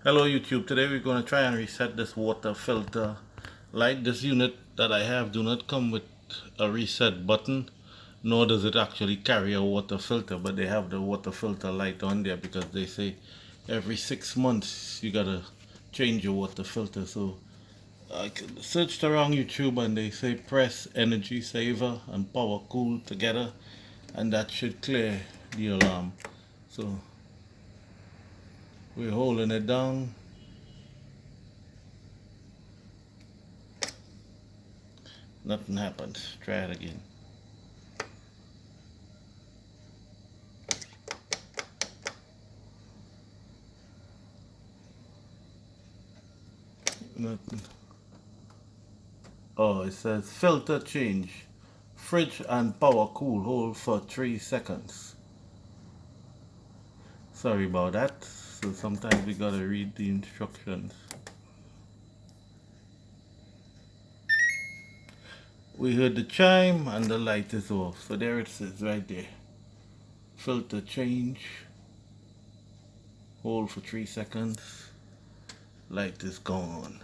Hello YouTube, today we're going to try and reset this water filter light. This unit that I have do not come with a reset button, nor does it actually carry a water filter, but they have the water filter light on there because they say every 6 months you gotta change your water filter. So I searched around YouTube and they say press energy saver and power cool together and that should clear the alarm. So we're holding it down. Nothing happens. Try it again. Nothing. Oh, it says filter change. Fridge and power cool hold for 3 seconds. Sorry about that. So sometimes we gotta read the instructions. We heard the chime and the light is off. So there it says right there. Filter change. Hold for 3 seconds. Light is gone.